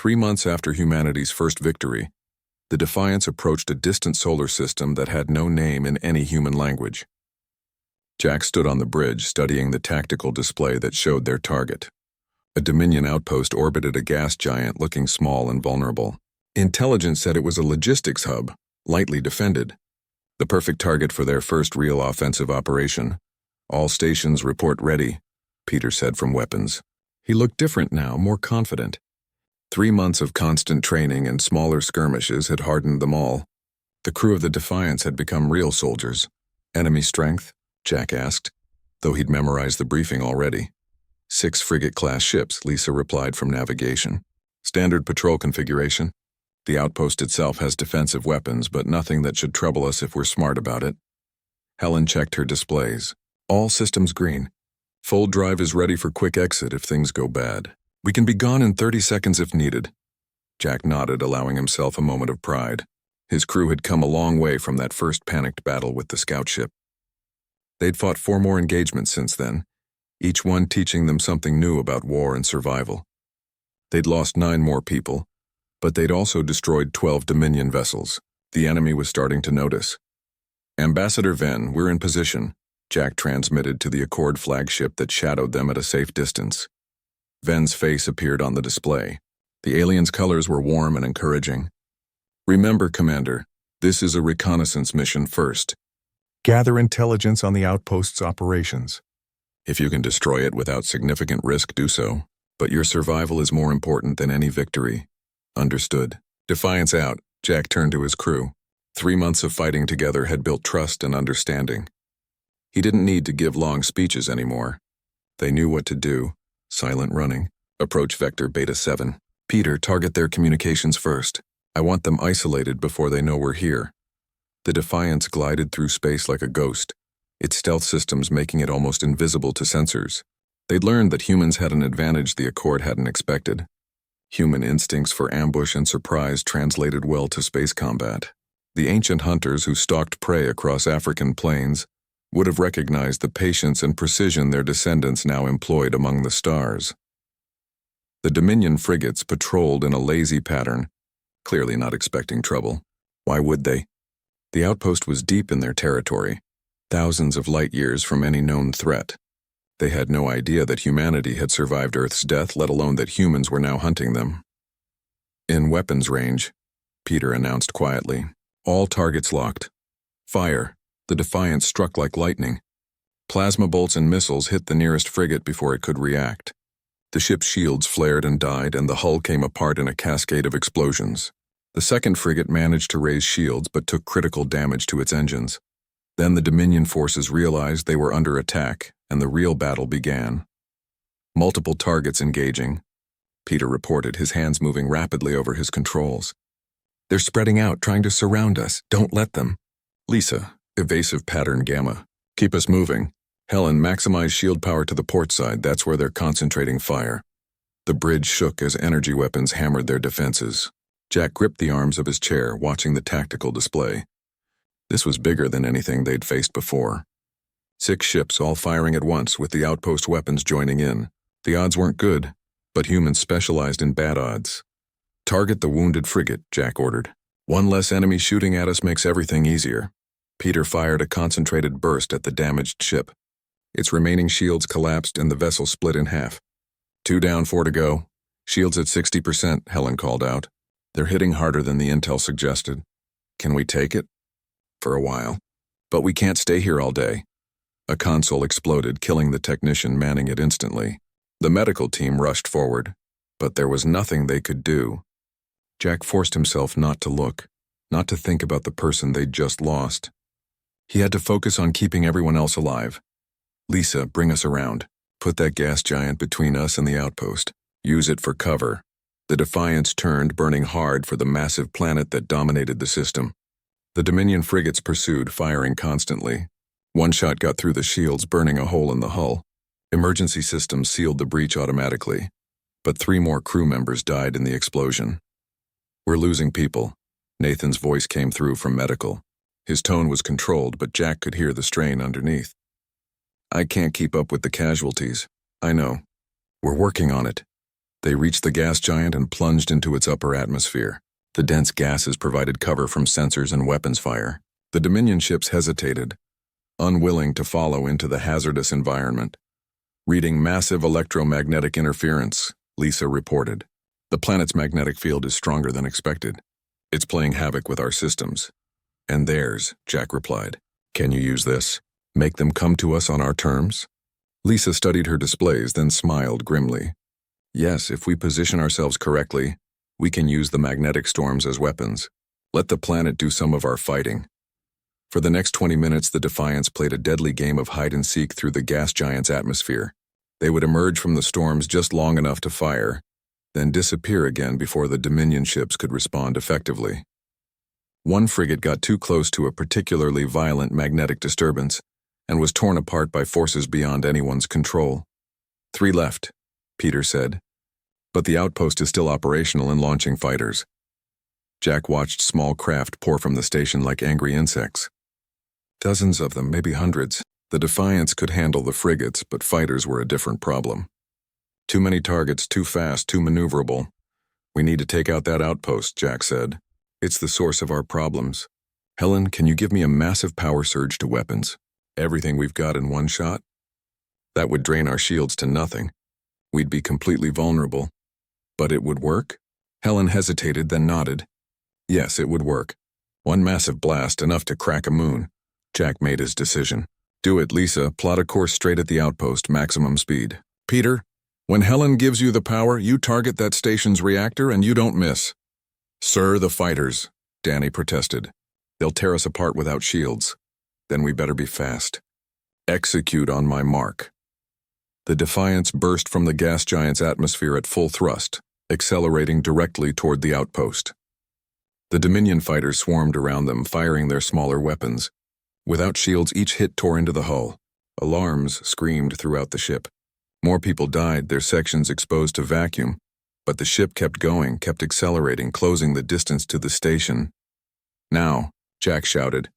3 months after humanity's first victory, the Defiance approached a distant solar system that had no name in any human language. Jack stood on the bridge studying the tactical display that showed their target. A Dominion outpost orbited a gas giant looking small and vulnerable. Intelligence said it was a logistics hub, lightly defended. The perfect target for their first real offensive operation. All stations report ready, Peter said from weapons. He looked different now, more confident. 3 months of constant training and smaller skirmishes had hardened them all. The crew of the Defiance had become real soldiers. Enemy strength? Jack asked, though he'd memorized the briefing already. 6 frigate-class ships, Lisa replied from navigation. Standard patrol configuration. The outpost itself has defensive weapons, but nothing that should trouble us if we're smart about it. Helen checked her displays. All systems green. Full drive is ready for quick exit if things go bad. We can be gone in 30 seconds if needed. Jack nodded, allowing himself a moment of pride. His crew had come a long way from that first panicked battle with the scout ship. They'd fought 4 more engagements since then, each one teaching them something new about war and survival. They'd lost 9 more people, but they'd also destroyed 12 Dominion vessels. The enemy was starting to notice. Ambassador Venn, we're in position, Jack transmitted to the Accord flagship that shadowed them at a safe distance. Venn's face appeared on the display. The alien's colors were warm and encouraging. Remember, Commander, this is a reconnaissance mission first. Gather intelligence on the outpost's operations. If you can destroy it without significant risk, do so. But your survival is more important than any victory. Understood. Defiance out, Jack turned to his crew. 3 months of fighting together had built trust and understanding. He didn't need to give long speeches anymore. They knew what to do. Silent running. Approach Vector Beta 7. Peter, target their communications first. I want them isolated before they know we're here. The Defiance glided through space like a ghost, its stealth systems making it almost invisible to sensors. They'd learned that humans had an advantage the Accord hadn't expected. Human instincts for ambush and surprise translated well to space combat. The ancient hunters who stalked prey across African plains would have recognized the patience and precision their descendants now employed among the stars. The Dominion frigates patrolled in a lazy pattern, clearly not expecting trouble. Why would they? The outpost was deep in their territory, thousands of light years from any known threat. They had no idea that humanity had survived Earth's death, let alone that humans were now hunting them. In weapons range, Peter announced quietly. All targets locked. Fire. The Defiance struck like lightning. Plasma bolts and missiles hit the nearest frigate before it could react. The ship's shields flared and died, and the hull came apart in a cascade of explosions. The second frigate managed to raise shields but took critical damage to its engines. Then the Dominion forces realized they were under attack, and the real battle began. Multiple targets engaging. Peter reported, his hands moving rapidly over his controls. They're spreading out, trying to surround us. Don't let them. Lisa, evasive pattern Gamma. Keep us moving. Helen, maximize shield power to the port side. That's where they're concentrating fire. The bridge shook as energy weapons hammered their defenses. Jack gripped the arms of his chair, watching the tactical display. This was bigger than anything they'd faced before. 6 ships all firing at once, with the outpost weapons joining in. The odds weren't good, but humans specialized in bad odds. Target the wounded frigate, Jack ordered. 1 less enemy shooting at us makes everything easier. Peter fired a concentrated burst at the damaged ship. Its remaining shields collapsed and the vessel split in half. 2 down, 4 to go. Shields at 60%, Helen called out. They're hitting harder than the intel suggested. Can we take it? For a while. But we can't stay here all day. A console exploded, killing the technician manning it instantly. The medical team rushed forward, but there was nothing they could do. Jack forced himself not to look, not to think about the person they'd just lost. He had to focus on keeping everyone else alive. Lisa, bring us around. Put that gas giant between us and the outpost. Use it for cover. The Defiance turned, burning hard for the massive planet that dominated the system. The Dominion frigates pursued, firing constantly. 1 shot got through the shields, burning a hole in the hull. Emergency systems sealed the breach automatically, but 3 more crew members died in the explosion. We're losing people. Nathan's voice came through from medical. His tone was controlled, but Jack could hear the strain underneath. I can't keep up with the casualties. I know. We're working on it. They reached the gas giant and plunged into its upper atmosphere. The dense gases provided cover from sensors and weapons fire. The Dominion ships hesitated, unwilling to follow into the hazardous environment. Reading massive electromagnetic interference, Lisa reported. The planet's magnetic field is stronger than expected. It's playing havoc with our systems. And theirs, Jack replied. Can you use this? Make them come to us on our terms? Lisa studied her displays, then smiled grimly. Yes, if we position ourselves correctly, we can use the magnetic storms as weapons. Let the planet do some of our fighting. For the next 20 minutes, the Defiance played a deadly game of hide-and-seek through the gas giant's atmosphere. They would emerge from the storms just long enough to fire, then disappear again before the Dominion ships could respond effectively. One frigate got too close to a particularly violent magnetic disturbance and was torn apart by forces beyond anyone's control. 3 left, Peter said. But the outpost is still operational and launching fighters. Jack watched small craft pour from the station like angry insects. Dozens of them, maybe hundreds. The Defiance could handle the frigates, but fighters were a different problem. Too many targets, too fast, too maneuverable. We need to take out that outpost, Jack said. It's the source of our problems. Helen, can you give me a massive power surge to weapons? Everything we've got in one shot? That would drain our shields to nothing. We'd be completely vulnerable. But it would work? Helen hesitated, then nodded. Yes, it would work. One massive blast, enough to crack a moon. Jack made his decision. Do it, Lisa. Plot a course straight at the outpost, maximum speed. Peter, when Helen gives you the power, you target that station's reactor and you don't miss. Sir, the fighters, Danny protested. They'll tear us apart without shields. Then we better be fast. Execute on my mark. The Defiance burst from the gas giant's atmosphere at full thrust, accelerating directly toward the outpost. The Dominion fighters swarmed around them, firing their smaller weapons. Without shields, each hit tore into the hull. Alarms screamed throughout the ship. More people died, their sections exposed to vacuum. But the ship kept going, kept accelerating, closing the distance to the station. Now, Jack shouted.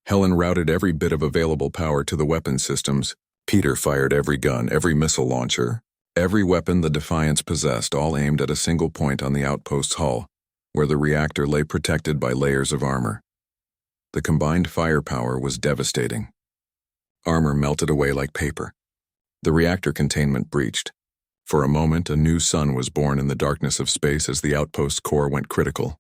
Helen routed every bit of available power to the weapon systems. Peter fired every gun, every missile launcher, every weapon the Defiance possessed, all aimed at a single point on the outpost's hull, where the reactor lay protected by layers of armor. The combined firepower was devastating. Armor melted away like paper. The reactor containment breached. For a moment, a new sun was born in the darkness of space as the outpost's core went critical.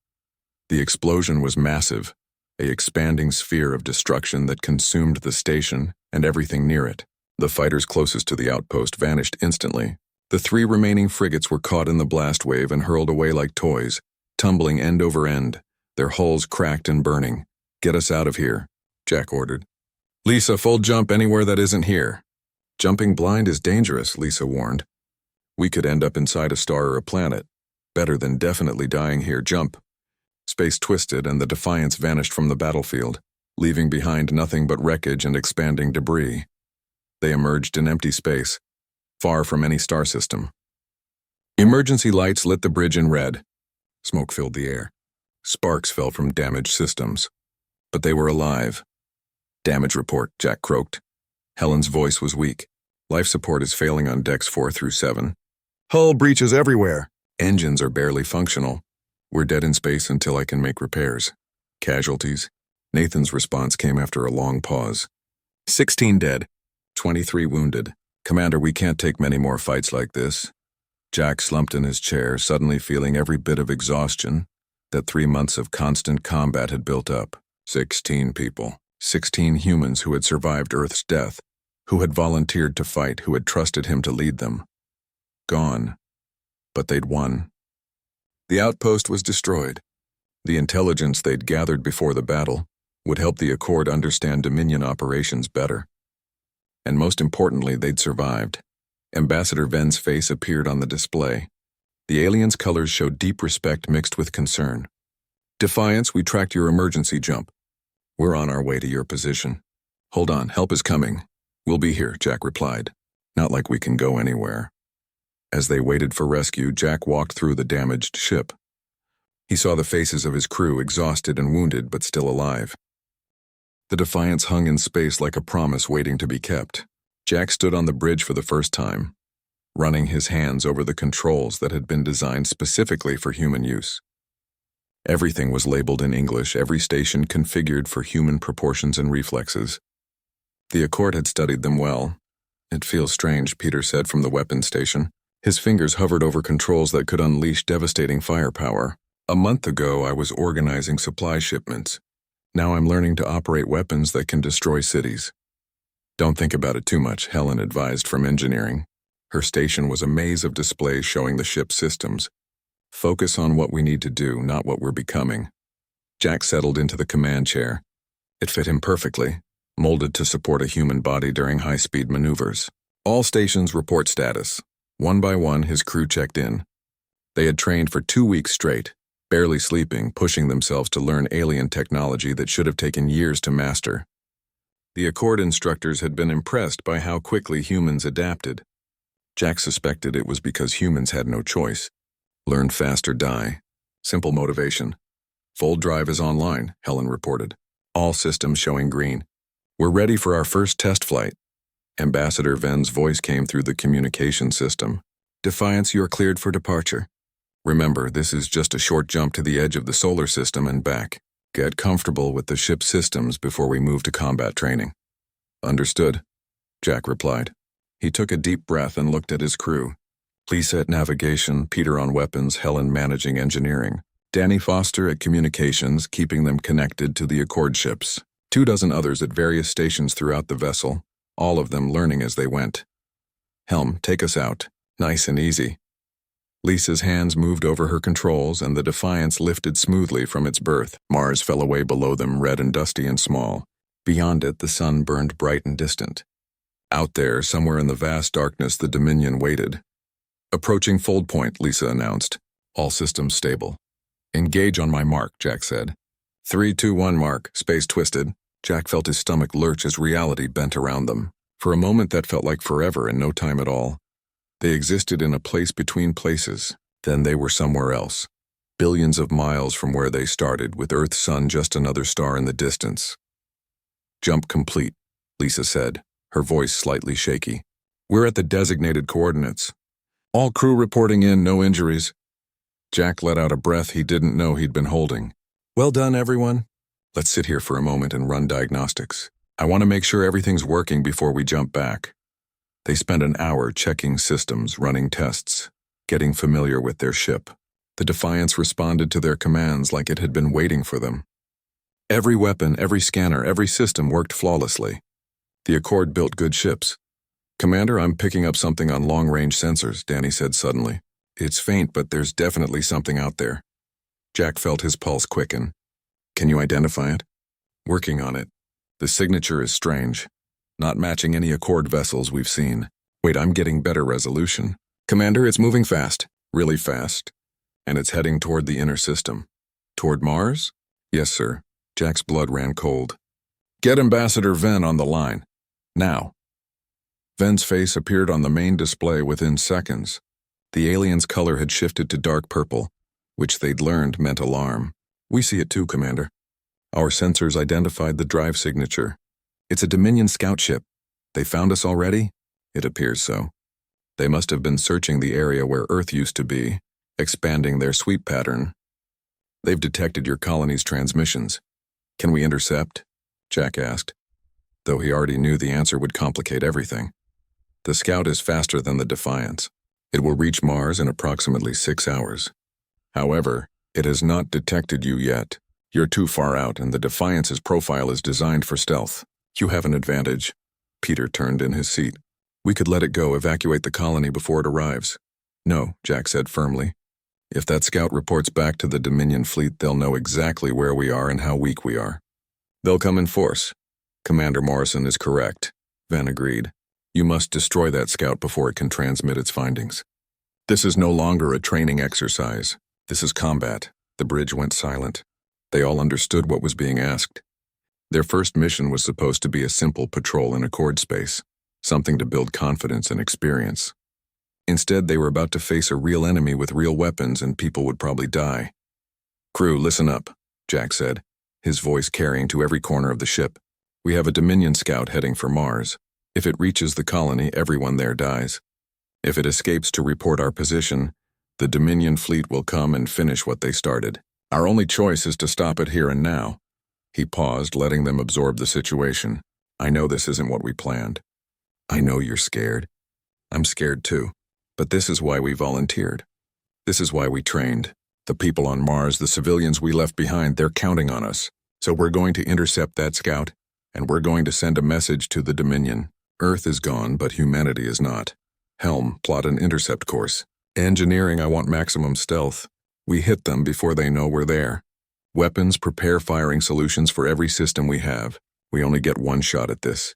The explosion was massive, an expanding sphere of destruction that consumed the station and everything near it. The fighters closest to the outpost vanished instantly. The 3 remaining frigates were caught in the blast wave and hurled away like toys, tumbling end over end, their hulls cracked and burning. Get us out of here, Jack ordered. Lisa, full jump anywhere that isn't here. Jumping blind is dangerous, Lisa warned. We could end up inside a star or a planet. Better than definitely dying here. Jump. Space twisted and the Defiance vanished from the battlefield, leaving behind nothing but wreckage and expanding debris. They emerged in empty space, far from any star system. Emergency lights lit the bridge in red. Smoke filled the air. Sparks fell from damaged systems. But they were alive. Damage report, Jack croaked. Helen's voice was weak. Life support is failing on decks 4 through 7. Hull breaches everywhere. Engines are barely functional. We're dead in space until I can make repairs. Casualties. Nathan's response came after a long pause. 16 dead. 23 wounded. Commander, we can't take many more fights like this. Jack slumped in his chair, suddenly feeling every bit of exhaustion that 3 months of constant combat had built up. 16 people. 16 humans who had survived Earth's death, who had volunteered to fight, who had trusted him to lead them. Gone. But they'd won. The outpost was destroyed. The intelligence they'd gathered before the battle would help the Accord understand Dominion operations better. And most importantly, they'd survived. Ambassador Ven's face appeared on the display. The alien's colors showed deep respect mixed with concern. Defiance, we tracked your emergency jump. We're on our way to your position. Hold on, help is coming. We'll be here, Jack replied. Not like we can go anywhere. As they waited for rescue, Jack walked through the damaged ship. He saw the faces of his crew, exhausted and wounded, but still alive. The Defiance hung in space like a promise waiting to be kept. Jack stood on the bridge for the first time. running his hands over the controls that had been designed specifically for human use. Everything was labeled in English, every station configured for human proportions and reflexes. The Accord had studied them well. "It feels strange," Peter said from the weapons station. His fingers hovered over controls that could unleash devastating firepower. "A month ago, I was organizing supply shipments. Now I'm learning to operate weapons that can destroy cities." "Don't think about it too much," Helen advised from engineering. Her station was a maze of displays showing the ship's systems. "Focus on what we need to do, not what we're becoming." Jack settled into the command chair. It fit him perfectly, molded to support a human body during high-speed maneuvers. "All stations report status." One by one, his crew checked in. They had trained for 2 weeks straight, barely sleeping, pushing themselves to learn alien technology that should have taken years to master. The Accord instructors had been impressed by how quickly humans adapted. Jack suspected it was because humans had no choice. Learn fast or die. Simple motivation. "Full drive is online," Helen reported. "All systems showing green. We're ready for our first test flight." Ambassador Ven's voice came through the communication system. "Defiance, you're cleared for departure. Remember, this is just a short jump to the edge of the solar system and back. Get comfortable with the ship's systems before we move to combat training." "Understood," Jack replied. He took a deep breath and looked at his crew. Lisa at navigation, Peter on weapons, Helen managing engineering. Danny Foster at communications, keeping them connected to the Accord ships. 24 others at various stations throughout the vessel, all of them learning as they went. "Helm, take us out. Nice and easy." Lisa's hands moved over her controls, and the Defiance lifted smoothly from its berth. Mars fell away below them, red and dusty and small. Beyond it, the sun burned bright and distant. Out there, somewhere in the vast darkness, the Dominion waited. "Approaching fold point," Lisa announced. "All systems stable." "Engage on my mark," Jack said. 3, 2, 1 mark. Space twisted. Jack felt his stomach lurch as reality bent around them. For a moment that felt like forever and no time at all. They existed in a place between places. Then they were somewhere else. Billions of miles from where they started, with Earth's sun just another star in the distance. "Jump complete," Lisa said, her voice slightly shaky. "We're at the designated coordinates. All crew reporting in, no injuries." Jack let out a breath he didn't know he'd been holding. "Well done, everyone. Let's sit here for a moment and run diagnostics. I want to make sure everything's working before we jump back." They spent an hour checking systems, running tests, getting familiar with their ship. The Defiance responded to their commands like it had been waiting for them. Every weapon, every scanner, every system worked flawlessly. The Accord built good ships. "Commander, I'm picking up something on long-range sensors," Danny said suddenly. "It's faint, but there's definitely something out there." Jack felt his pulse quicken. "Can you identify it?" "Working on it. The signature is strange. Not matching any Accord vessels we've seen. Wait, I'm getting better resolution. Commander, it's moving fast. Really fast. And it's heading toward the inner system." "Toward Mars?" "Yes, sir." Jack's blood ran cold. "Get Ambassador Ven on the line. Now." Ven's face appeared on the main display within seconds. The alien's color had shifted to dark purple, which they'd learned meant alarm. "We see it too, Commander. Our sensors identified the drive signature. It's a Dominion scout ship. They found us already?" "It appears so. They must have been searching the area where Earth used to be, expanding their sweep pattern. They've detected your colony's transmissions. Can we intercept?" Jack asked, though he already knew the answer would complicate everything. "The scout is faster than the Defiance. It will reach Mars in approximately 6 hours. However, it has not detected you yet. You're too far out, and the Defiance's profile is designed for stealth. You have an advantage." Peter turned in his seat. "We could let it go, evacuate the colony before it arrives." "No," Jack said firmly. "If that scout reports back to the Dominion fleet, they'll know exactly where we are and how weak we are. They'll come in force." "Commander Morrison is correct," Ven agreed. "You must destroy that scout before it can transmit its findings. This is no longer a training exercise. This is combat." The bridge went silent. They all understood what was being asked. Their first mission was supposed to be a simple patrol in Accord space, something to build confidence and experience. Instead, they were about to face a real enemy with real weapons, and people would probably die. "Crew, listen up," Jack said, his voice carrying to every corner of the ship. "We have a Dominion scout heading for Mars. If it reaches the colony, everyone there dies. If it escapes to report our position, the Dominion fleet will come and finish what they started. Our only choice is to stop it here and now." He paused, letting them absorb the situation. "I know this isn't what we planned. I know you're scared. I'm scared too. But this is why we volunteered. This is why we trained. The people on Mars, the civilians we left behind, they're counting on us. So we're going to intercept that scout, and we're going to send a message to the Dominion. Earth is gone, but humanity is not. Helm, plot an intercept course. Engineering, I want maximum stealth. We hit them before they know we're there. Weapons, prepare firing solutions for every system we have. We only get one shot at this."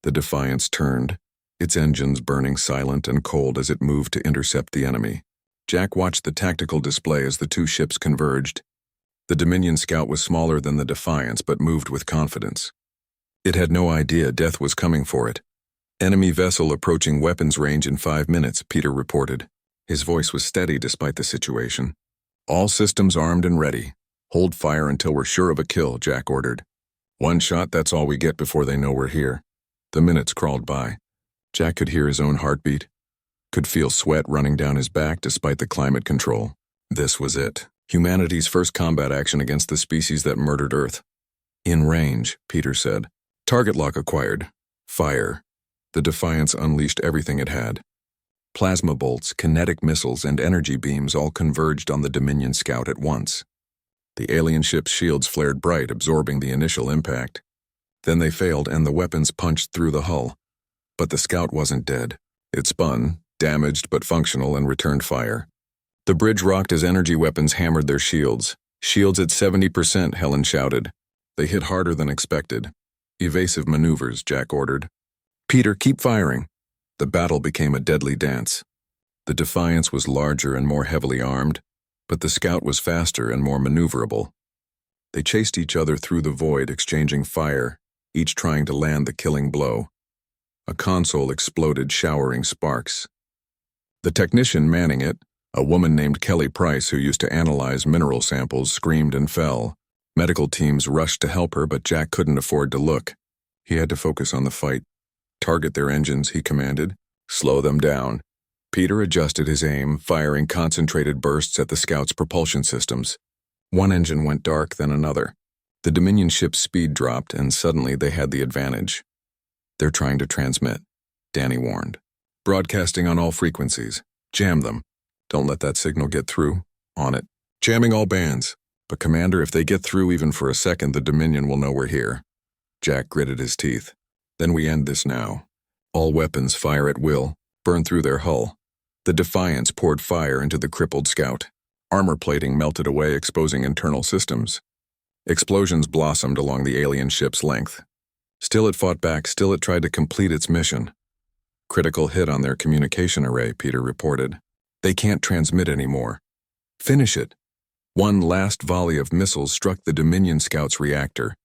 The Defiance turned, its engines burning silent and cold as it moved to intercept the enemy. Jack watched the tactical display as the two ships converged. The Dominion scout was smaller than the Defiance, but moved with confidence. It had no idea death was coming for it. "Enemy vessel approaching weapons range in 5 minutes, Peter reported. His voice was steady despite the situation. "All systems armed and ready. Hold fire until we're sure of a kill," Jack ordered. "One shot, that's all we get before they know we're here." The minutes crawled by. Jack could hear his own heartbeat, could feel sweat running down his back despite the climate control. This was it. Humanity's first combat action against the species that murdered Earth. "In range," Peter said. "Target lock acquired. Fire." The Defiance unleashed everything it had. Plasma bolts, kinetic missiles, and energy beams all converged on the Dominion scout at once. The alien ship's shields flared bright, absorbing the initial impact. Then they failed, and the weapons punched through the hull. But the scout wasn't dead. It spun, damaged but functional, and returned fire. The bridge rocked as energy weapons hammered their shields. "Shields at 70%, Helen shouted. They hit harder than expected. "Evasive maneuvers," Jack ordered. "Peter, keep firing." The battle became a deadly dance. The Defiance was larger and more heavily armed, but the scout was faster and more maneuverable. They chased each other through the void, exchanging fire, each trying to land the killing blow. A console exploded, showering sparks. The technician manning it, a woman named Kelly Price who used to analyze mineral samples, screamed and fell. Medical teams rushed to help her, but Jack couldn't afford to look. He had to focus on the fight. "Target their engines," he commanded. "Slow them down." Peter adjusted his aim, firing concentrated bursts at the scout's propulsion systems. One engine went dark, then another. The Dominion ship's speed dropped, and suddenly they had the advantage. "They're trying to transmit," Danny warned. "Broadcasting on all frequencies. Jam them. Don't let that signal get through." "On it." "Jamming all bands. But Commander, if they get through even for a second, the Dominion will know we're here." Jack gritted his teeth. "Then we end this now. All weapons fire at will, burn through their hull." The Defiance poured fire into the crippled scout. Armor plating melted away, exposing internal systems. Explosions blossomed along the alien ship's length. Still it fought back, still it tried to complete its mission. "Critical hit on their communication array," Peter reported. "They can't transmit anymore. Finish it." One last volley of missiles struck the Dominion scout's reactor.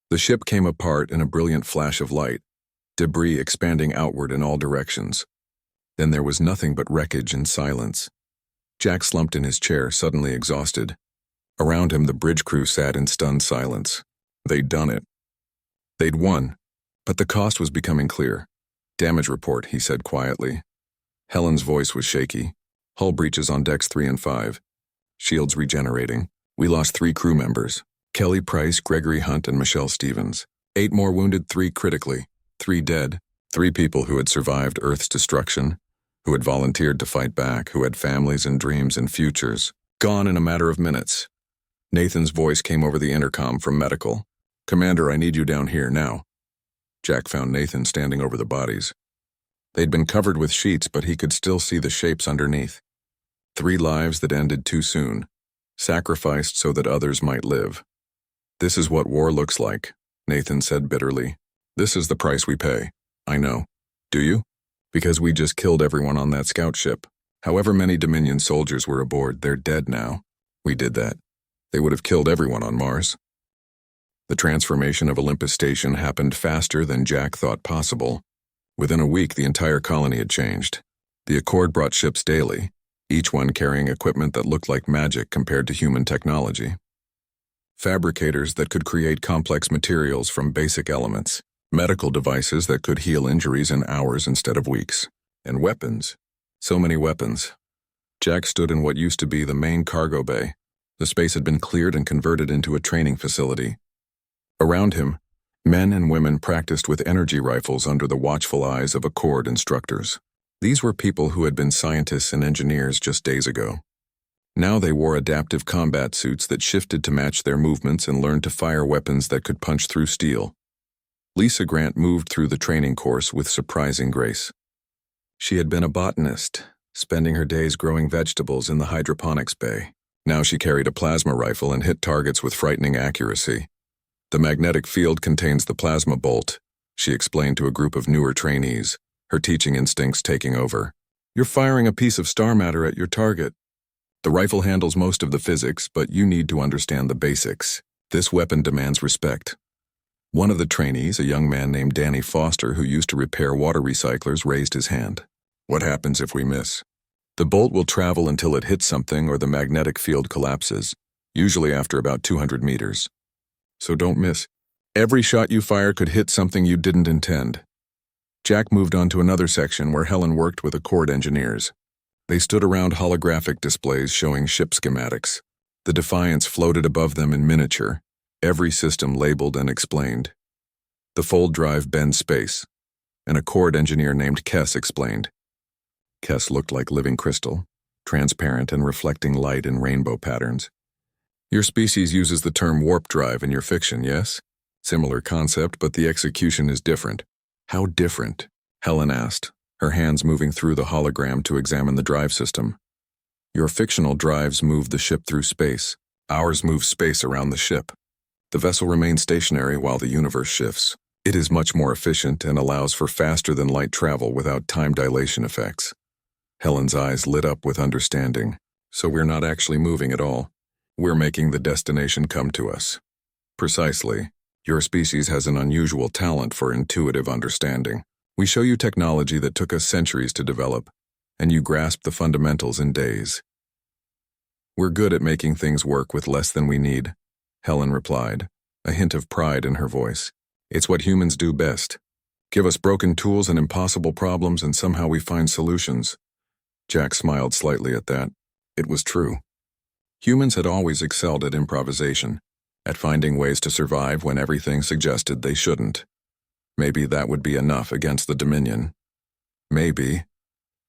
The ship came apart in a brilliant flash of light, debris expanding outward in all directions. Then there was nothing but wreckage and silence. Jack slumped in his chair, suddenly exhausted. Around him, the bridge crew sat in stunned silence. They'd done it. They'd won, but the cost was becoming clear. "Damage report," he said quietly. Helen's voice was shaky. "Hull breaches on decks 3 and 5. Shields regenerating. We lost 3 crew members. Kelly Price, Gregory Hunt, and Michelle Stevens. 8 more wounded, 3 critically. 3 dead. 3 people who had survived Earth's destruction, who had volunteered to fight back, who had families and dreams and futures. Gone in a matter of minutes." Nathan's voice came over the intercom from medical. "Commander, I need you down here now." Jack found Nathan standing over the bodies. They'd been covered with sheets, but he could still see the shapes underneath. 3 lives that ended too soon, sacrificed so that others might live. "This is what war looks like," Nathan said bitterly. "This is the price we pay." "I know. Do you?" "Because we just killed everyone on that scout ship. However many Dominion soldiers were aboard, they're dead now. We did that. They would have killed everyone on Mars." The transformation of Olympus Station happened faster than Jack thought possible. Within a week, the entire colony had changed. The Accord brought ships daily, each one carrying equipment that looked like magic compared to human technology. Fabricators that could create complex materials from basic elements, medical devices that could heal injuries in hours instead of weeks, and weapons, So many weapons. Jack stood in what used to be the main cargo bay. The space had been cleared and converted into a training facility. Around him, men and women practiced with energy rifles under the watchful eyes of Accord instructors. These were people who had been scientists and engineers just days ago. Now they wore adaptive combat suits that shifted to match their movements and learned to fire weapons that could punch through steel. Lisa Grant moved through the training course with surprising grace. She had been a botanist, spending her days growing vegetables in the hydroponics bay. Now she carried a plasma rifle and hit targets with frightening accuracy. The magnetic field contains the plasma bolt, she explained to a group of newer trainees, her teaching instincts taking over. You're firing a piece of star matter at your target. The rifle handles most of the physics, but you need to understand the basics. This weapon demands respect. One of the trainees, a young man named Danny Foster who used to repair water recyclers, raised his hand. What happens if we miss? The bolt will travel until it hits something or the magnetic field collapses, usually after about 200 meters. So don't miss. Every shot you fire could hit something you didn't intend. Jack moved on to another section where Helen worked with Accord engineers. They stood around holographic displays showing ship schematics. The Defiance floated above them in miniature, every system labeled and explained. The fold drive bends space. An Accord engineer named Kess explained. Kess looked like living crystal, transparent and reflecting light in rainbow patterns. Your species uses the term warp drive in your fiction, yes? Similar concept, but the execution is different. How different? Helen asked, her hands moving through the hologram to examine the drive system. Your fictional drives move the ship through space. Ours move space around the ship. The vessel remains stationary while the universe shifts. It is much more efficient and allows for faster-than-light travel without time dilation effects. Helen's eyes lit up with understanding. So we're not actually moving at all. We're making the destination come to us. Precisely. Your species has an unusual talent for intuitive understanding. We show you technology that took us centuries to develop, and you grasp the fundamentals in days. We're good at making things work with less than we need, Helen replied, a hint of pride in her voice. It's what humans do best. Give us broken tools and impossible problems and somehow we find solutions. Jack smiled slightly at that. It was true. Humans had always excelled at improvisation, at finding ways to survive when everything suggested they shouldn't. Maybe that would be enough against the Dominion. Maybe.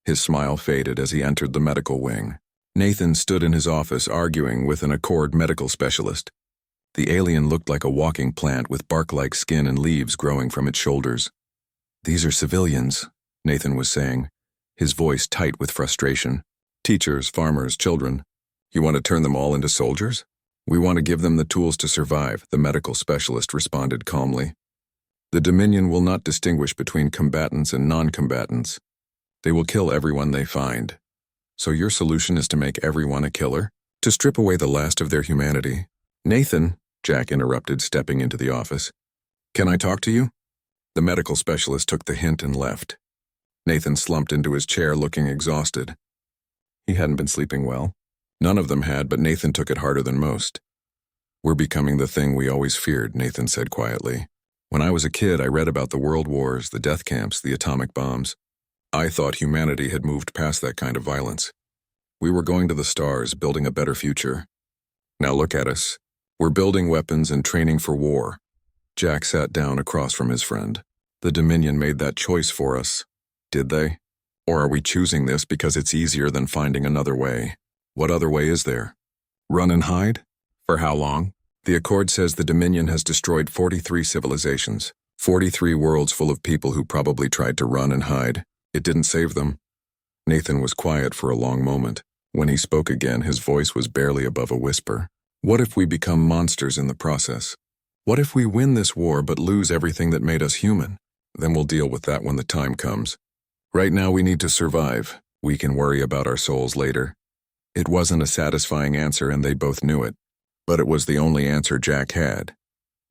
His smile faded as he entered the medical wing. Nathan stood in his office arguing with an Accord medical specialist. The alien looked like a walking plant with bark-like skin and leaves growing from its shoulders. These are civilians, Nathan was saying, his voice tight with frustration. Teachers, farmers, children. You want to turn them all into soldiers? We want to give them the tools to survive, the medical specialist responded calmly. The Dominion will not distinguish between combatants and non-combatants. They will kill everyone they find. So your solution is to make everyone a killer? To strip away the last of their humanity? Nathan, Jack interrupted, stepping into the office. Can I talk to you? The medical specialist took the hint and left. Nathan slumped into his chair looking exhausted. He hadn't been sleeping well. None of them had, but Nathan took it harder than most. We're becoming the thing we always feared, Nathan said quietly. When I was a kid, I read about the world wars, the death camps, the atomic bombs. I thought humanity had moved past that kind of violence. We were going to the stars, building a better future. Now look at us. We're building weapons and training for war. Jack sat down across from his friend. The Dominion made that choice for us. Did they? Or are we choosing this because it's easier than finding another way? What other way is there? Run and hide? For how long? The Accord says the Dominion has destroyed 43 civilizations, 43 worlds full of people who probably tried to run and hide. It didn't save them. Nathan was quiet for a long moment. When he spoke again, his voice was barely above a whisper. What if we become monsters in the process? What if we win this war but lose everything that made us human? Then we'll deal with that when the time comes. Right now we need to survive. We can worry about our souls later. It wasn't a satisfying answer and they both knew it. But it was the only answer Jack had.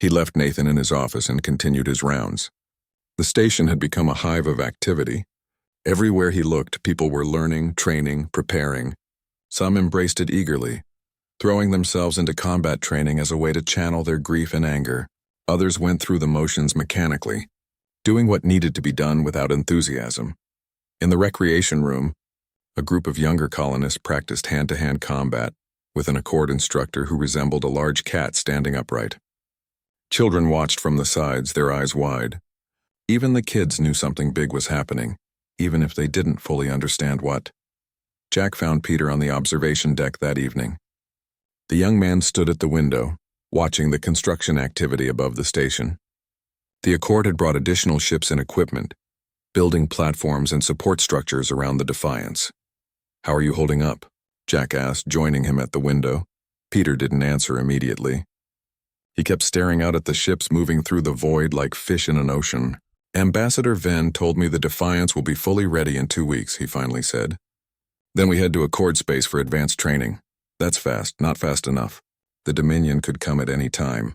He left Nathan in his office and continued his rounds. The station had become a hive of activity. Everywhere he looked, people were learning, training, preparing. Some embraced it eagerly, throwing themselves into combat training as a way to channel their grief and anger. Others went through the motions mechanically, doing what needed to be done without enthusiasm. In the recreation room, A group of younger colonists practiced hand-to-hand combat with an accord instructor who resembled a large cat standing upright. Children watched from the sides, their eyes wide. Even the kids knew something big was happening, even if they didn't fully understand what. Jack found Peter on the observation deck that evening. The young man stood at the window, watching the construction activity above the station. The Accord had brought additional ships and equipment, building platforms and support structures around the Defiance. "How are you holding up?" Jack asked, joining him at the window. Peter didn't answer immediately. He kept staring out at the ships moving through the void like fish in an ocean. "Ambassador Venn told me the Defiance will be fully ready in 2 weeks," he finally said. "Then we head to Accord space for advanced training. That's fast, not fast enough. The Dominion could come at any time.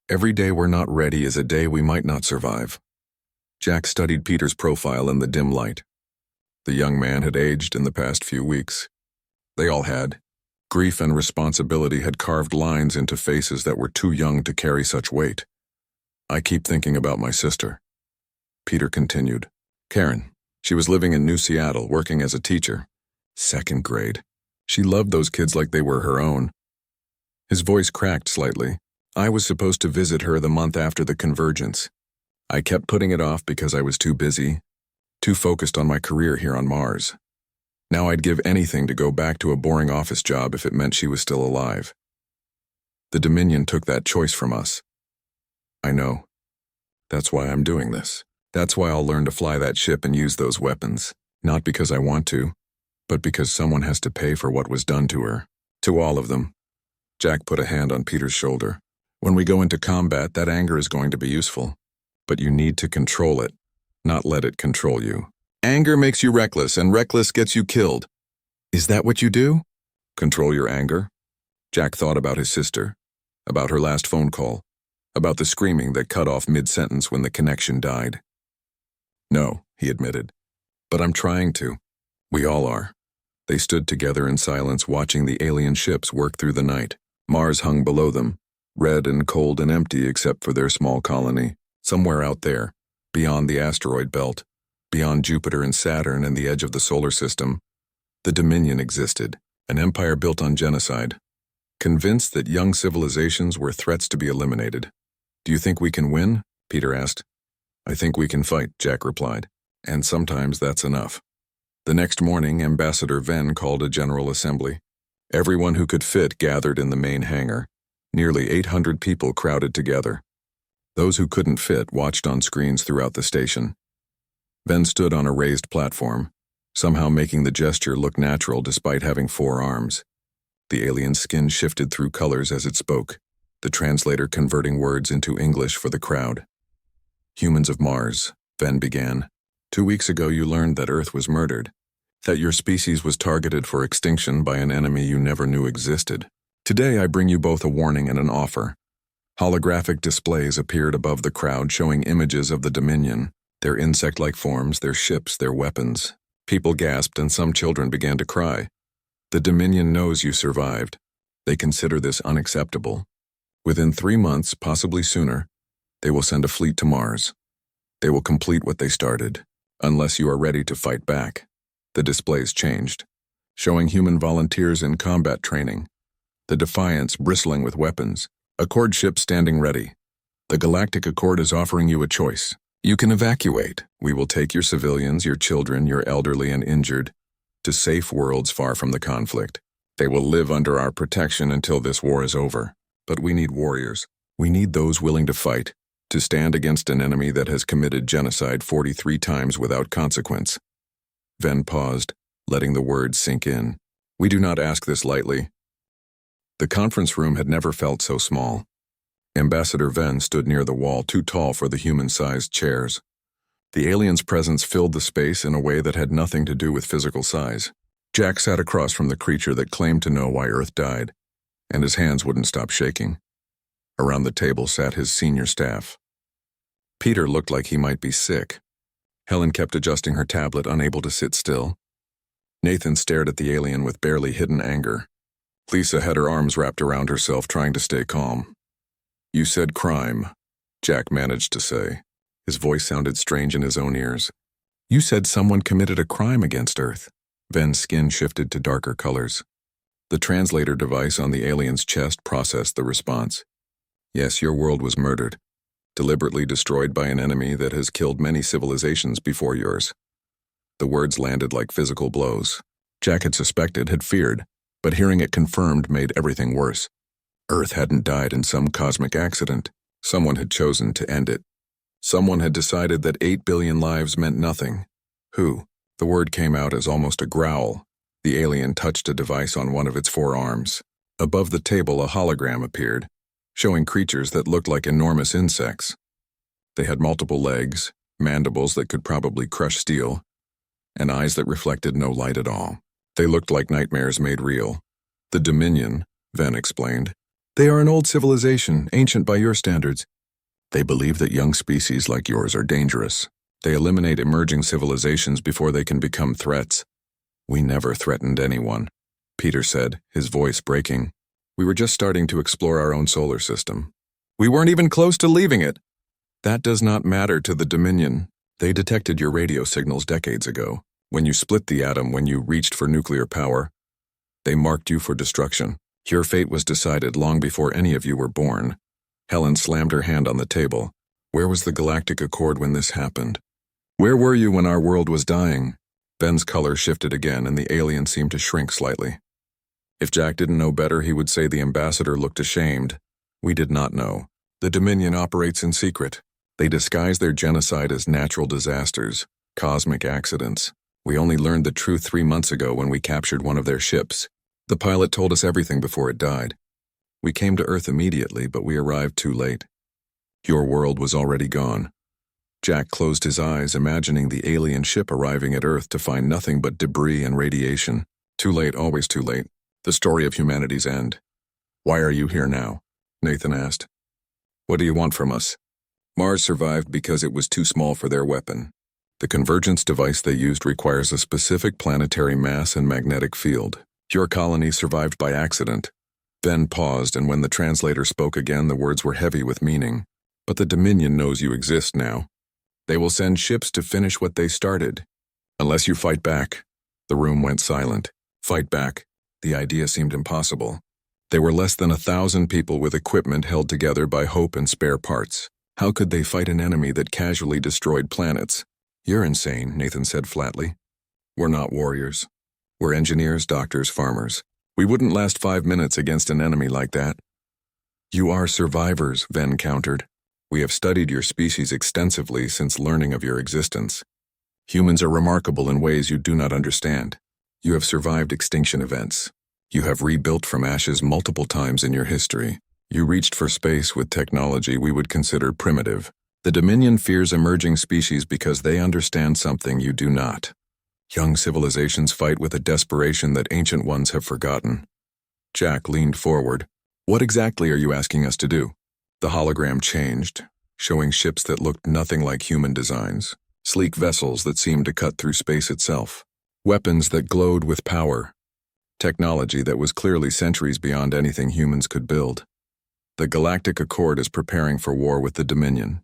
Every day we're not ready is a day we might not survive." Jack studied Peter's profile in the dim light. The young man had aged in the past few weeks. They all had. Grief and responsibility had carved lines into faces that were too young to carry such weight. "I keep thinking about my sister," Peter continued. "Karen. She was living in New Seattle, working as a teacher. 2nd grade. She loved those kids like they were her own." His voice cracked slightly. "I was supposed to visit her the month after the convergence. I kept putting it off because I was too busy, too focused on my career here on Mars. Now I'd give anything to go back to a boring office job if it meant she was still alive. The Dominion took that choice from us. I know. That's why I'm doing this. That's why I'll learn to fly that ship and use those weapons. Not because I want to, but because someone has to pay for what was done to her. To all of them." Jack put a hand on Peter's shoulder. "When we go into combat, that anger is going to be useful. But you need to control it, not let it control you. Anger makes you reckless, and reckless gets you killed. Is that what you do? Control your anger?" Jack thought about his sister, about her last phone call, about the screaming that cut off mid-sentence when the connection died. "No," he admitted, "but I'm trying to. We all are." They stood together in silence, watching the alien ships work through the night. Mars hung below them, red and cold and empty except for their small colony. Somewhere out there, beyond the asteroid belt, beyond Jupiter and Saturn and the edge of the solar system, the Dominion existed, an empire built on genocide, convinced that young civilizations were threats to be eliminated. "Do you think we can win?" Peter asked. "I think we can fight," Jack replied, "and sometimes that's enough." The next morning, Ambassador Venn called a general assembly. Everyone who could fit gathered in the main hangar. Nearly 800 people crowded together. Those who couldn't fit watched on screens throughout the station. Venn stood on a raised platform, somehow making the gesture look natural despite having 4 arms. The alien's skin shifted through colors as it spoke, the translator converting words into English for the crowd. "Humans of Mars," Venn began. 2 weeks ago you learned that Earth was murdered, that your species was targeted for extinction by an enemy you never knew existed. Today I bring you both a warning and an offer." Holographic displays appeared above the crowd showing images of the Dominion, their insect-like forms, their ships, their weapons. People gasped and some children began to cry. "The Dominion knows you survived. They consider this unacceptable. Within 3 months, possibly sooner, they will send a fleet to Mars. They will complete what they started, unless you are ready to fight back." The displays changed, showing human volunteers in combat training, the Defiance bristling with weapons, Accord ships standing ready. "The Galactic Accord is offering you a choice. You can evacuate. We will take your civilians, your children, your elderly and injured, to safe worlds far from the conflict. They will live under our protection until this war is over. But we need warriors. We need those willing to fight, to stand against an enemy that has committed genocide 43 times without consequence." Venn paused, letting the words sink in. "We do not ask this lightly." The conference room had never felt so small. Ambassador Venn stood near the wall, too tall for the human-sized chairs. The alien's presence filled the space in a way that had nothing to do with physical size. Jack sat across from the creature that claimed to know why Earth died, and his hands wouldn't stop shaking. Around the table sat his senior staff. Peter looked like he might be sick. Helen kept adjusting her tablet, unable to sit still. Nathan stared at the alien with barely hidden anger. Lisa had her arms wrapped around herself, trying to stay calm. "You said crime," Jack managed to say. His voice sounded strange in his own ears. "You said someone committed a crime against Earth." Ven's skin shifted to darker colors. The translator device on the alien's chest processed the response. Yes, your world was murdered, deliberately destroyed by an enemy that has killed many civilizations before yours. The words landed like physical blows. Jack had suspected, had feared, but hearing it confirmed made everything worse. Earth hadn't died in some cosmic accident. Someone had chosen to end it. Someone had decided that 8 billion lives meant nothing. Who? The word came out as almost a growl. The alien touched a device on one of its four arms. Above the table, a hologram appeared, showing creatures that looked like enormous insects. They had multiple legs, mandibles that could probably crush steel, and eyes that reflected no light at all. They looked like nightmares made real. The Dominion, Ven explained. They are an old civilization, ancient by your standards. They believe that young species like yours are dangerous. They eliminate emerging civilizations before they can become threats. We never threatened anyone, Peter said, his voice breaking. We were just starting to explore our own solar system. We weren't even close to leaving it. That does not matter to the Dominion. They detected your radio signals decades ago. When you split the atom, when you reached for nuclear power, they marked you for destruction. Your fate was decided long before any of you were born. Helen slammed her hand on the table. Where was the Galactic Accord when this happened? Where were you when our world was dying? Ben's color shifted again, and the alien seemed to shrink slightly. If Jack didn't know better, he would say the ambassador looked ashamed. We did not know. The Dominion operates in secret. They disguise their genocide as natural disasters, cosmic accidents. We only learned the truth 3 months ago when we captured one of their ships. The pilot told us everything before it died. We came to Earth immediately, but we arrived too late. Your world was already gone. Jack closed his eyes, imagining the alien ship arriving at Earth to find nothing but debris and radiation. Too late, always too late. The story of humanity's end. Why are you here now? Nathan asked. What do you want from us? Mars survived because it was too small for their weapon. The convergence device they used requires a specific planetary mass and magnetic field. Your colony survived by accident. Ben paused, and when the translator spoke again, the words were heavy with meaning. But the Dominion knows you exist now. They will send ships to finish what they started. Unless you fight back. The room went silent. Fight back. The idea seemed impossible. They were less than 1,000 people with equipment held together by hope and spare parts. How could they fight an enemy that casually destroyed planets? You're insane, Nathan said flatly. We're not warriors. We're engineers, doctors, farmers. We wouldn't last 5 minutes against an enemy like that. You are survivors, Ven countered. We have studied your species extensively since learning of your existence. Humans are remarkable in ways you do not understand. You have survived extinction events. You have rebuilt from ashes multiple times in your history. You reached for space with technology we would consider primitive. The Dominion fears emerging species because they understand something you do not. Young civilizations fight with a desperation that ancient ones have forgotten. Jack leaned forward. What exactly are you asking us to do? The hologram changed, showing ships that looked nothing like human designs, sleek vessels that seemed to cut through space itself, weapons that glowed with power, technology that was clearly centuries beyond anything humans could build. The Galactic Accord is preparing for war with the Dominion.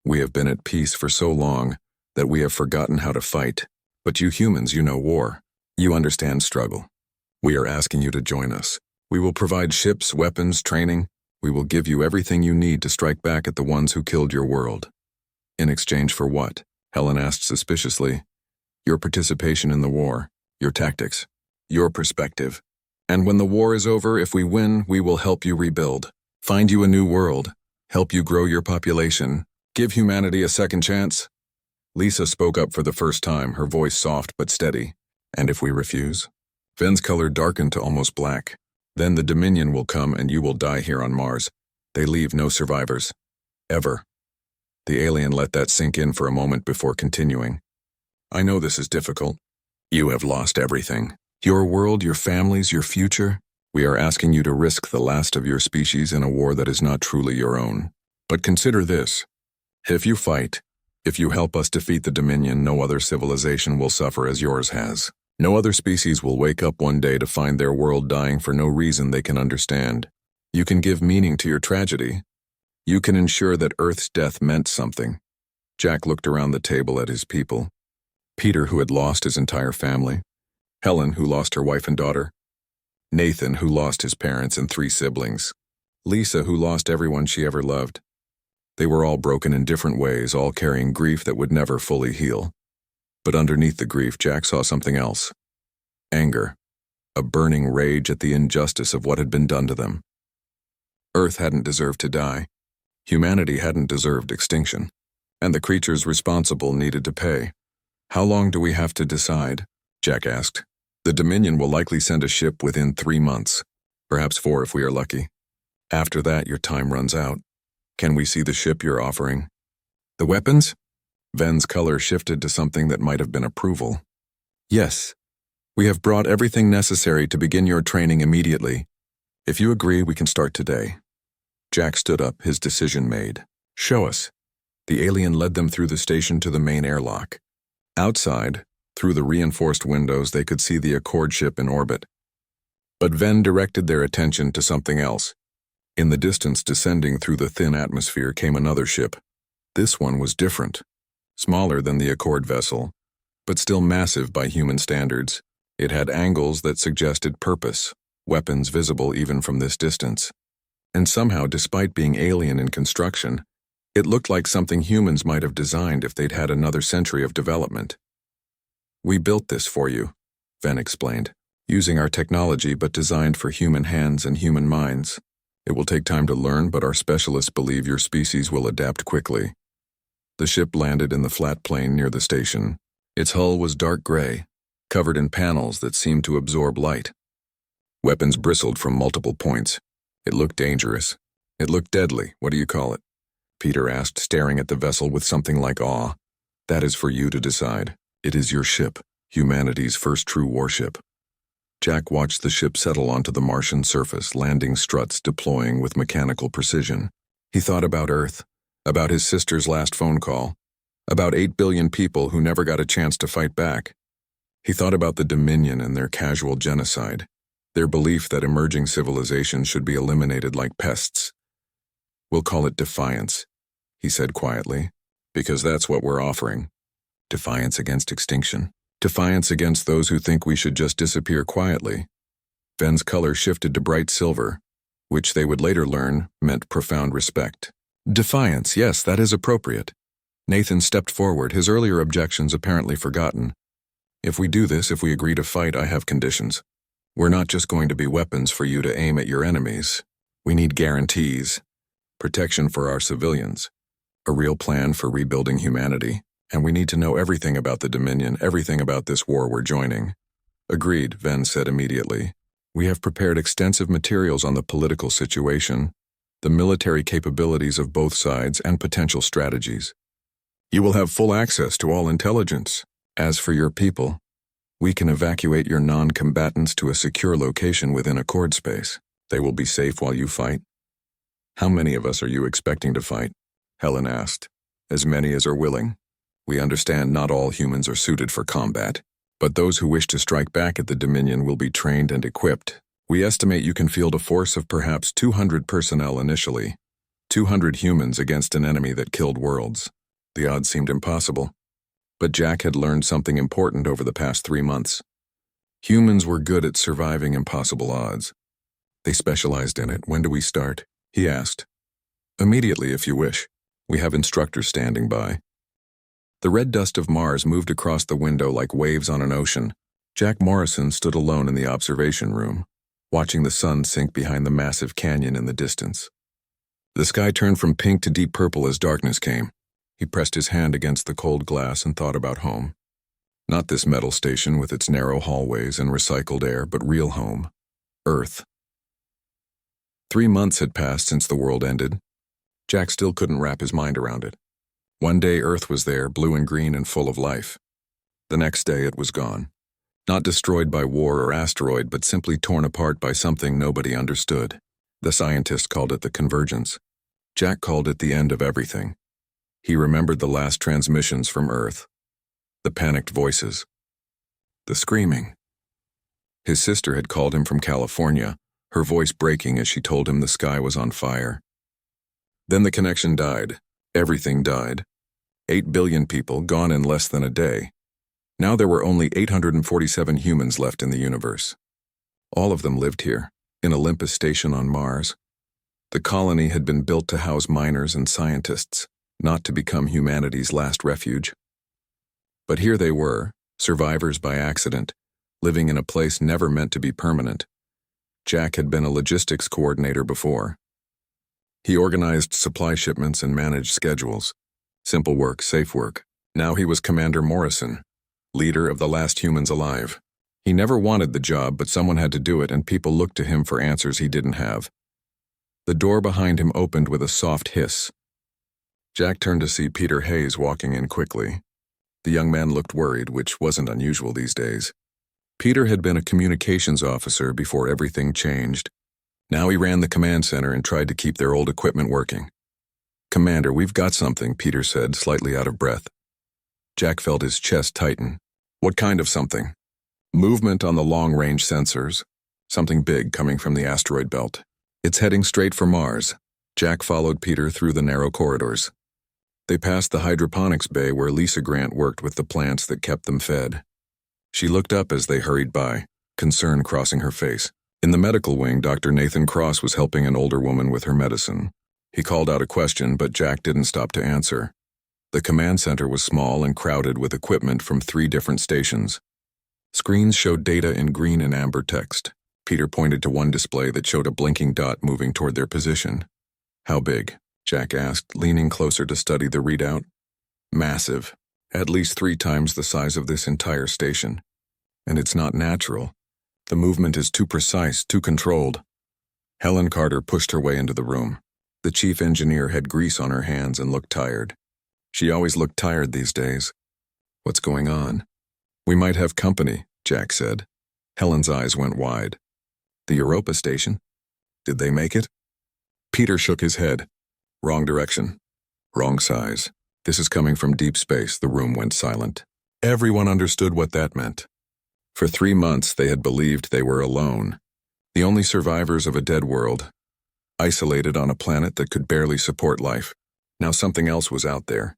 We have been at peace for so long that we have forgotten how to fight. But you humans, you know war. You understand struggle. We are asking you to join us. We will provide ships, weapons, training. We will give you everything you need to strike back at the ones who killed your world. In exchange for what? Helen asked suspiciously. Your participation in the war, your tactics, your perspective. And when the war is over, if we win, we will help you rebuild. Find you a new world. Help you grow your population. Give humanity a second chance. Lisa spoke up for the first time, her voice soft but steady. And if we refuse? Ven's color darkened to almost black. Then the Dominion will come and you will die here on Mars. They leave no survivors. Ever. The alien let that sink in for a moment before continuing. I know this is difficult. You have lost everything. Your world, your families, your future. We are asking you to risk the last of your species in a war that is not truly your own. But consider this. If you fight, if you help us defeat the Dominion, no other civilization will suffer as yours has. No other species will wake up one day to find their world dying for no reason they can understand. You can give meaning to your tragedy. You can ensure that Earth's death meant something. Jack looked around the table at his people. Peter, who had lost his entire family. Helen, who lost her wife and daughter. Nathan, who lost his parents and 3 siblings. Lisa, who lost everyone she ever loved. They were all broken in different ways, all carrying grief that would never fully heal. But underneath the grief, Jack saw something else. Anger. A burning rage at the injustice of what had been done to them. Earth hadn't deserved to die. Humanity hadn't deserved extinction. And the creatures responsible needed to pay. "How long do we have to decide?" Jack asked. "The Dominion will likely send a ship within 3 months. Perhaps 4 if we are lucky. After that, your time runs out. Can we see the ship you're offering?" "The weapons?" Ven's color shifted to something that might have been approval. "Yes. We have brought everything necessary to begin your training immediately. If you agree, we can start today." Jack stood up, his decision made. "Show us." The alien led them through the station to the main airlock. Outside, through the reinforced windows, they could see the Accord ship in orbit. But Ven directed their attention to something else. In the distance, descending through the thin atmosphere, came another ship. This one was different. Smaller than the Accord vessel, but still massive by human standards. It had angles that suggested purpose, weapons visible even from this distance. And somehow, despite being alien in construction, it looked like something humans might have designed if they'd had another century of development. "We built this for you," Ven explained, "using our technology but designed for human hands and human minds. It will take time to learn, but our specialists believe your species will adapt quickly." The ship landed in the flat plain near the station. Its hull was dark gray, covered in panels that seemed to absorb light. Weapons bristled from multiple points. It looked dangerous. It looked deadly. "What do you call it?" Peter asked, staring at the vessel with something like awe. "That is for you to decide. It is your ship, humanity's first true warship." Jack watched the ship settle onto the Martian surface, landing struts deploying with mechanical precision. He thought about Earth, about his sister's last phone call, about 8 billion people who never got a chance to fight back. He thought about the Dominion and their casual genocide, their belief that emerging civilizations should be eliminated like pests. "We'll call it defiance," he said quietly, "because that's what we're offering. Defiance against extinction. Defiance against those who think we should just disappear quietly." Ven's color shifted to bright silver, which they would later learn meant profound respect. "Defiance, yes, that is appropriate." Nathan stepped forward, his earlier objections apparently forgotten. "If we do this, if we agree to fight, I have conditions. We're not just going to be weapons for you to aim at your enemies. We need guarantees, protection for our civilians, a real plan for rebuilding humanity, and we need to know everything about the Dominion, everything about this war we're joining." "Agreed," Ven said immediately. "We have prepared extensive materials on the political situation, the military capabilities of both sides, and potential strategies. You will have full access to all intelligence. As for your people, we can evacuate your non-combatants to a secure location within Accord space. They will be safe while you fight." "How many of us are you expecting to fight?" Helen asked. "As many as are willing. We understand not all humans are suited for combat, but those who wish to strike back at the Dominion will be trained and equipped. We estimate you can field a force of perhaps 200 personnel initially, 200 humans against an enemy that killed worlds." The odds seemed impossible. But Jack had learned something important over the past 3 months. Humans were good at surviving impossible odds. They specialized in it. "When do we start?" he asked. "Immediately, if you wish. We have instructors standing by." The red dust of Mars moved across the window like waves on an ocean. Jack Morrison stood alone in the observation room, watching the sun sink behind the massive canyon in the distance. The sky turned from pink to deep purple as darkness came. He pressed his hand against the cold glass and thought about home. Not this metal station with its narrow hallways and recycled air, but real home. Earth. 3 months had passed since the world ended. Jack still couldn't wrap his mind around it. One day Earth was there, blue and green and full of life. The next day it was gone. Not destroyed by war or asteroid, but simply torn apart by something nobody understood. The scientists called it the convergence. Jack called it the end of everything. He remembered the last transmissions from Earth. The panicked voices. The screaming. His sister had called him from California, her voice breaking as she told him the sky was on fire. Then the connection died. Everything died. 8 billion people gone in less than a day. Now there were only 847 humans left in the universe. All of them lived here, in Olympus Station on Mars. The colony had been built to house miners and scientists, not to become humanity's last refuge. But here they were, survivors by accident, living in a place never meant to be permanent. Jack had been a logistics coordinator before. He organized supply shipments and managed schedules. Simple work, safe work. Now he was Commander Morrison, leader of the last humans alive. He never wanted the job, but someone had to do it, and people looked to him for answers he didn't have. The door behind him opened with a soft hiss. Jack turned to see Peter Hayes walking in quickly. The young man looked worried, which wasn't unusual these days. Peter had been a communications officer before everything changed. Now he ran the command center and tried to keep their old equipment working. "Commander, we've got something," Peter said, slightly out of breath. Jack felt his chest tighten. "What kind of something?" "Movement on the long-range sensors. Something big coming from the asteroid belt. It's heading straight for Mars." Jack followed Peter through the narrow corridors. They passed the hydroponics bay where Lisa Grant worked with the plants that kept them fed. She looked up as they hurried by, concern crossing her face. In the medical wing, Dr. Nathan Cross was helping an older woman with her medicine. He called out a question, but Jack didn't stop to answer. The command center was small and crowded with equipment from 3 different stations. Screens showed data in green and amber text. Peter pointed to one display that showed a blinking dot moving toward their position. "How big?" Jack asked, leaning closer to study the readout. "Massive. At least 3 times the size of this entire station. And it's not natural. The movement is too precise, too controlled." Helen Carter pushed her way into the room. The chief engineer had grease on her hands and looked tired. She always looked tired these days. "What's going on?" "We might have company," Jack said. Helen's eyes went wide. "The Europa station? Did they make it?" Peter shook his head. "Wrong direction. Wrong size. This is coming from deep space." The room went silent. Everyone understood what that meant. For 3 months they had believed they were alone, the only survivors of a dead world, isolated on a planet that could barely support life. Now something else was out there.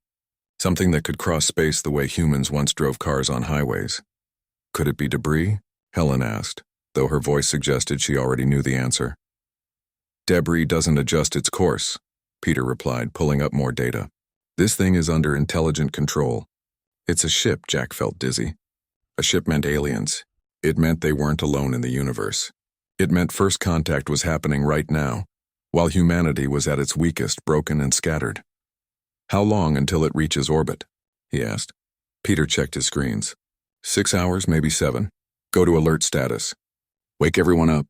Something that could cross space the way humans once drove cars on highways. Could it be debris? Helen asked, though her voice suggested she already knew the answer. "Debris doesn't adjust its course," Peter replied, pulling up more data. "This thing is under intelligent control." It's a ship, Jack felt dizzy. A ship meant aliens. It meant they weren't alone in the universe. It meant first contact was happening right now, while humanity was at its weakest, broken and scattered. "How long until it reaches orbit?" he asked. Peter checked his screens. 6 hours, maybe 7. Go to alert status. Wake everyone up.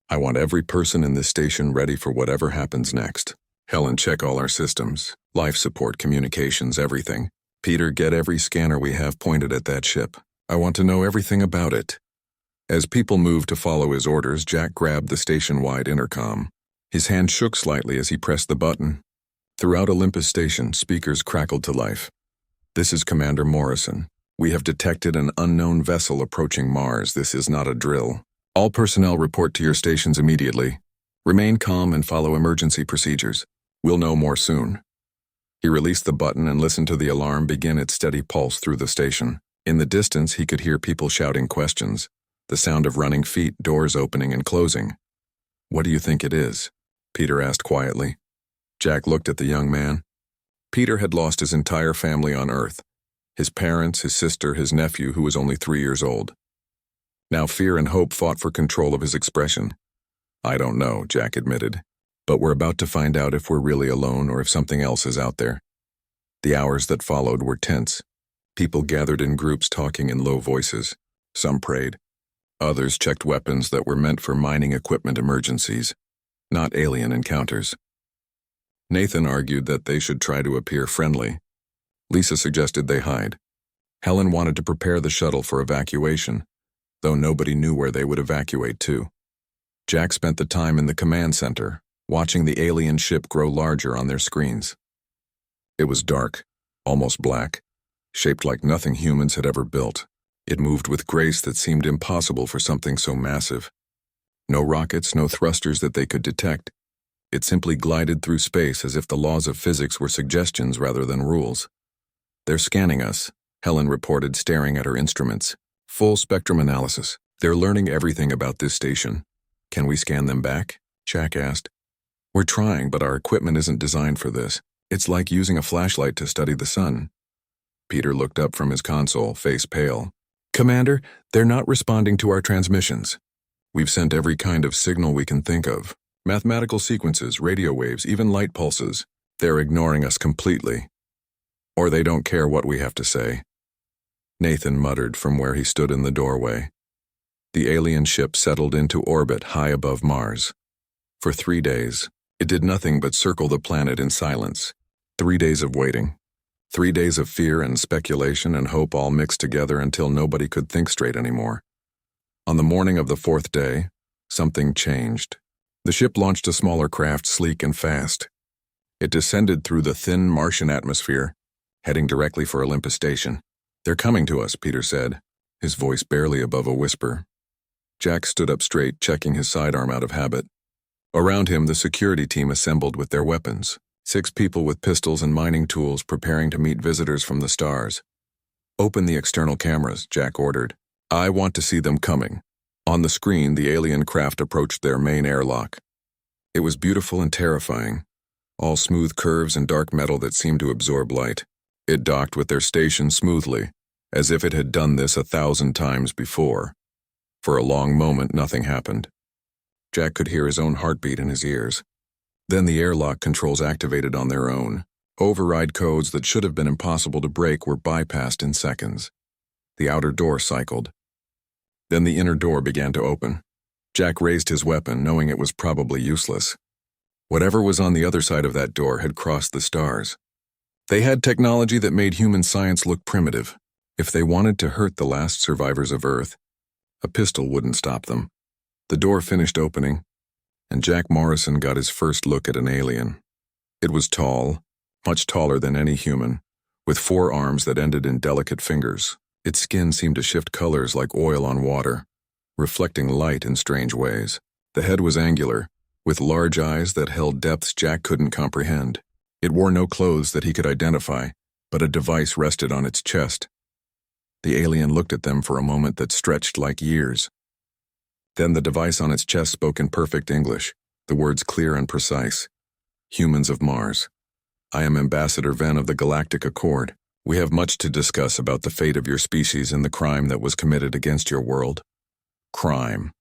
I want every person in this station ready for whatever happens next. Helen, check all our systems, life support, communications, everything. Peter, get every scanner we have pointed at that ship. I want to know everything about it. As people moved to follow his orders, Jack grabbed the station-wide intercom. His hand shook slightly as he pressed the button. Throughout Olympus Station, speakers crackled to life. "This is Commander Morrison. We have detected an unknown vessel approaching Mars. This is not a drill. All personnel report to your stations immediately. Remain calm and follow emergency procedures. We'll know more soon." He released the button and listened to the alarm begin its steady pulse through the station. In the distance, he could hear people shouting questions, the sound of running feet, doors opening and closing. "What do you think it is?" Peter asked quietly. Jack looked at the young man. Peter had lost his entire family on Earth. His parents, his sister, his nephew, who was only 3 years old. Now fear and hope fought for control of his expression. "I don't know," Jack admitted. "But we're about to find out if we're really alone or if something else is out there." The hours that followed were tense. People gathered in groups talking in low voices. Some prayed. Others checked weapons that were meant for mining equipment emergencies, not alien encounters. Nathan argued that they should try to appear friendly. Lisa suggested they hide. Helen wanted to prepare the shuttle for evacuation, though nobody knew where they would evacuate to. Jack spent the time in the command center, watching the alien ship grow larger on their screens. It was dark, almost black, shaped like nothing humans had ever built. It moved with grace that seemed impossible for something so massive. No rockets, no thrusters that they could detect. It simply glided through space as if the laws of physics were suggestions rather than rules. "They're scanning us," Helen reported, staring at her instruments. Full spectrum analysis. They're learning everything about this station. Can we scan them back? Jack asked. We're trying, but our equipment isn't designed for this. It's like using a flashlight to study the sun. Peter looked up from his console, face pale. Commander, they're not responding to our transmissions. We've sent every kind of signal we can think of. Mathematical sequences, radio waves, even light pulses. They're ignoring us completely. Or they don't care what we have to say. Nathan muttered from where he stood in the doorway. The alien ship settled into orbit high above Mars. For 3 days, it did nothing but circle the planet in silence. 3 days of waiting. 3 days of fear and speculation and hope all mixed together until nobody could think straight anymore. On the morning of the 4th day, something changed. The ship launched a smaller craft, sleek and fast. It descended through the thin Martian atmosphere, heading directly for Olympus Station. They're coming to us, Peter said, his voice barely above a whisper. Jack stood up straight, checking his sidearm out of habit. Around him, the security team assembled with their weapons. 6 people with pistols and mining tools preparing to meet visitors from the stars. Open the external cameras, Jack ordered. I want to see them coming. On the screen, the alien craft approached their main airlock. It was beautiful and terrifying, all smooth curves and dark metal that seemed to absorb light. It docked with their station smoothly, as if it had done this 1,000 times before. For a long moment, nothing happened. Jack could hear his own heartbeat in his ears. Then the airlock controls activated on their own. Override codes that should have been impossible to break were bypassed in seconds. The outer door cycled. Then the inner door began to open. Jack raised his weapon, knowing it was probably useless. Whatever was on the other side of that door had crossed the stars. They had technology that made human science look primitive. If they wanted to hurt the last survivors of Earth, a pistol wouldn't stop them. The door finished opening, and Jack Morrison got his first look at an alien. It was tall, much taller than any human, with 4 arms that ended in delicate fingers. Its skin seemed to shift colors like oil on water, reflecting light in strange ways. The head was angular, with large eyes that held depths Jack couldn't comprehend. It wore no clothes that he could identify, but a device rested on its chest. The alien looked at them for a moment that stretched like years. Then the device on its chest spoke in perfect English, the words clear and precise. Humans of Mars. I am Ambassador Venn of the Galactic Accord. We have much to discuss about the fate of your species and the crime that was committed against your world. Crime.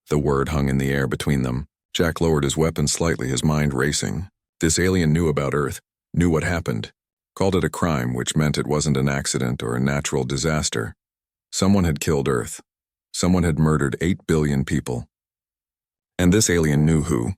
The word hung in the air between them. Jack lowered his weapon slightly, his mind racing. This alien knew about Earth, knew what happened, called it a crime, which meant it wasn't an accident or a natural disaster. Someone had killed Earth. Someone had murdered 8 billion people. And this alien knew who.